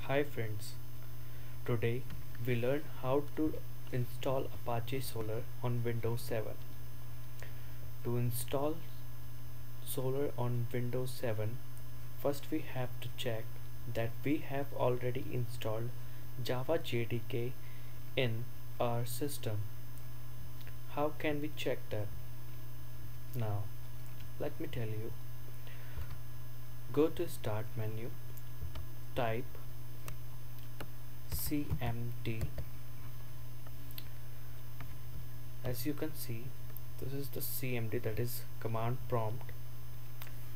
Hi friends, today we learn how to install Apache Solr on Windows 7. To install Solr on Windows 7, first we have to check that we have already installed Java JDK in our system. How can we check that? Now, let me tell you. Go to Start menu, type cmd. As you can see, this is the cmd, that is command prompt.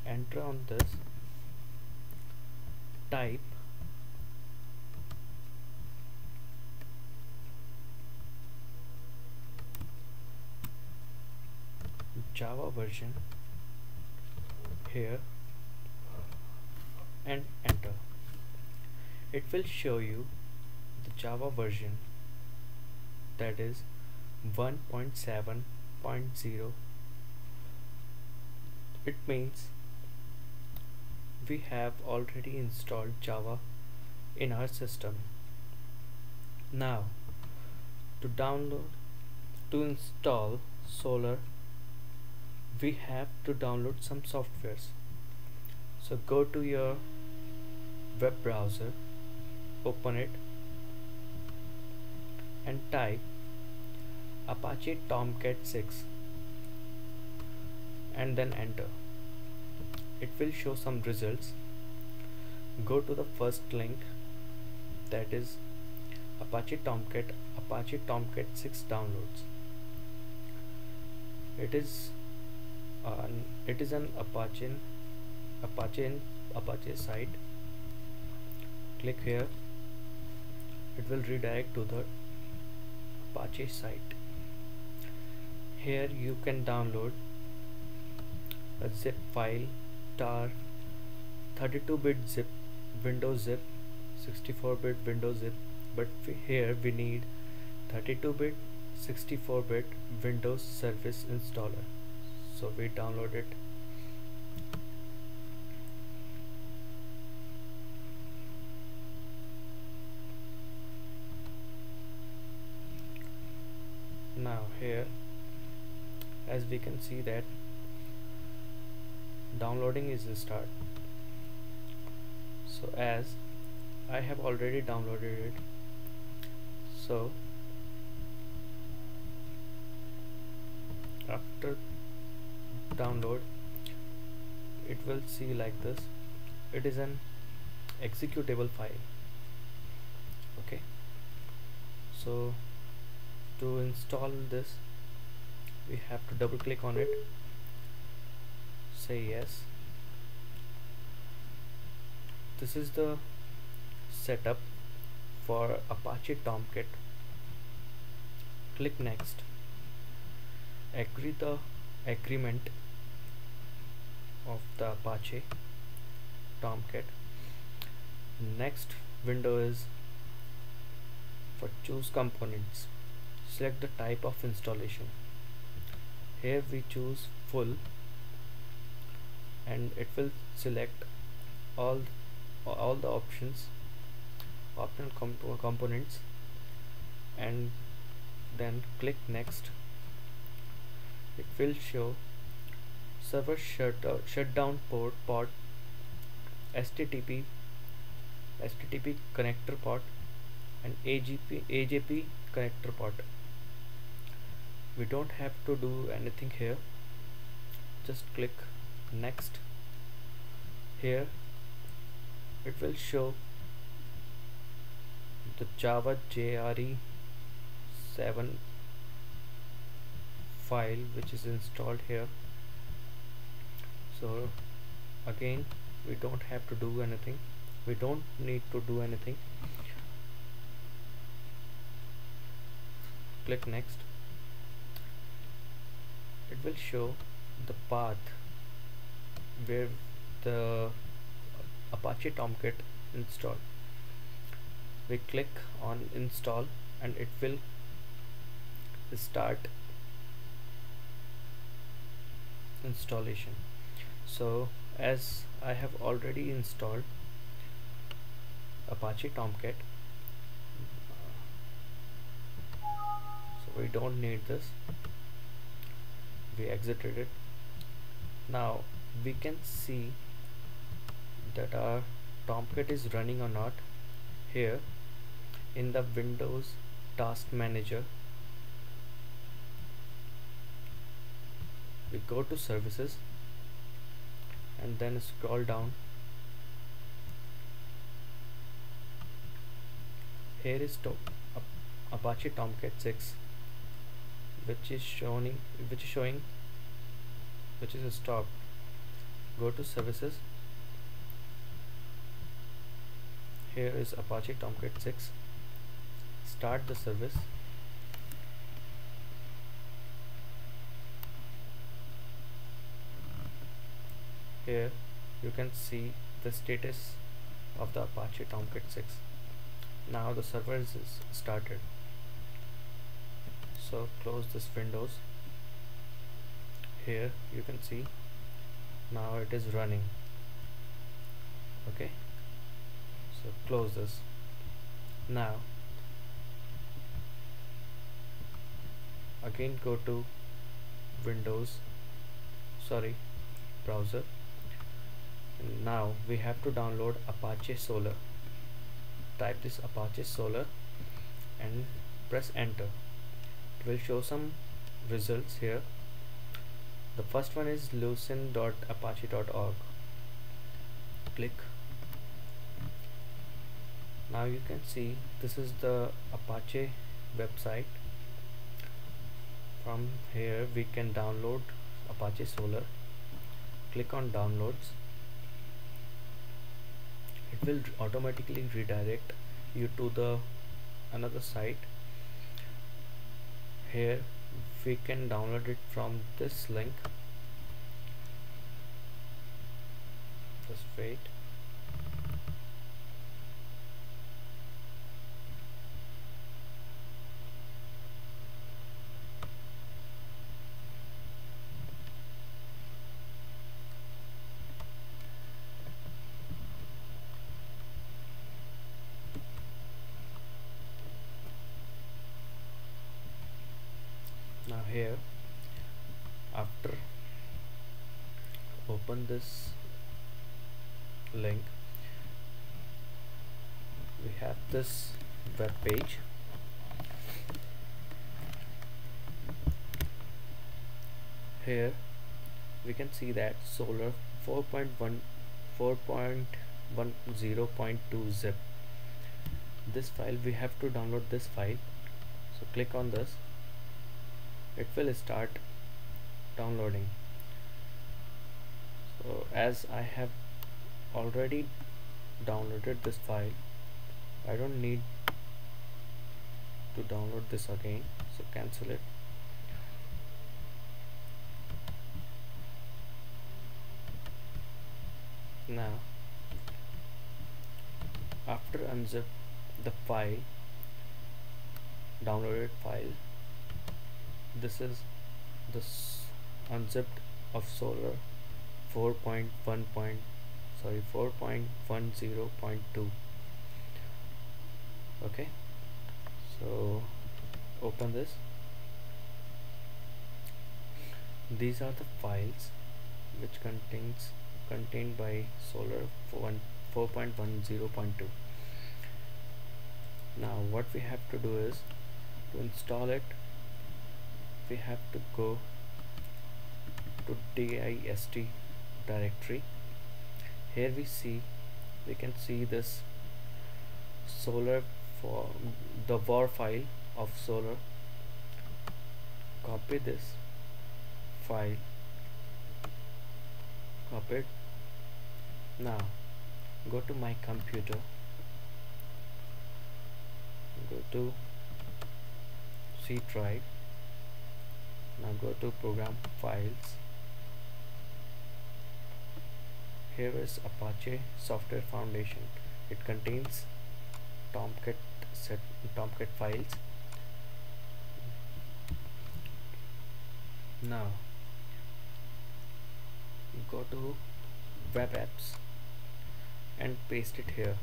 Enter on this, type Java version here and enter. It will show you the Java version, that is 1.7.0. It means we have already installed Java in our system. Now, to install Solr, we have to download some softwares. So go to your web browser, open it and type Apache Tomcat 6 and then enter. It will show some results. Go to the first link, that is Apache Tomcat 6 downloads. It is an Apache site. Click here. It will redirect to the Apache site. Here you can download a zip file, tar, 32-bit zip, Windows zip, 64-bit Windows zip, but here we need 32-bit, 64-bit Windows Service Installer. So we download it. Now here, as we can see that downloading is the start. So as I have already downloaded it, so after download it will see like this. It is an executable file. Okay, so to install this, we have to double click on it, say yes. This is the setup for Apache Tomcat. Click next, agree the agreement of the Apache Tomcat. Next window is for choose components. Select the type of installation. Here we choose full and it will select all the options, optional components, and then click next. It will show server shutdown port, STTP connector port, and AJP connector port. We don't have to do anything here, just click next. Here it will show the Java JRE 7 file which is installed here. So again, we don't have to do anything, we don't need to do anything. Click next. It will show the path where the Apache Tomcat installed. We click on install and it will start installation. So as I have already installed, Apache Tomcat, so we don't need this. We exited it. Now we can see that our Tomcat is running or not here in the Windows Task Manager. We go to Services and then scroll down. Here is Apache Tomcat 6, which is stopped. Go to Services. Here is Apache Tomcat 6. Start the service. Here you can see the status of the Apache Tomcat 6. Now the server is started. So close this Windows. Here you can see now it is running. Okay, so close this. Now again go to browser. Now we have to download Apache Solr. Type this Apache Solr and press enter. It will show some results here. The first one is loosen.apache.org. Click. Now you can see this is the Apache website. From here we can download Apache Solr. Click on downloads. It will automatically redirect you to the another site. Here we can download it from this link. Just wait. Now here, after open this link, we have this web page. Here we can see that solr 4.10.2 zip. This file, we have to download this file. So click on this. It will start downloading. So as I have already downloaded this file, I don't need to download this again, so cancel it. Now after unzip the file, downloaded file, this is this unzipped of solr 4.10.2. Okay, so open this. These are the files which contained by solr 4.10.2. Now what we have to do is, to install it, we have to go to dist directory. Here we can see this solr, for the var file of solr. Copy this file, copy it. Now go to my computer, go to C drive. Now go to program files. Here is Apache Software Foundation. It contains Tomcat files. Now go to web apps and paste it here.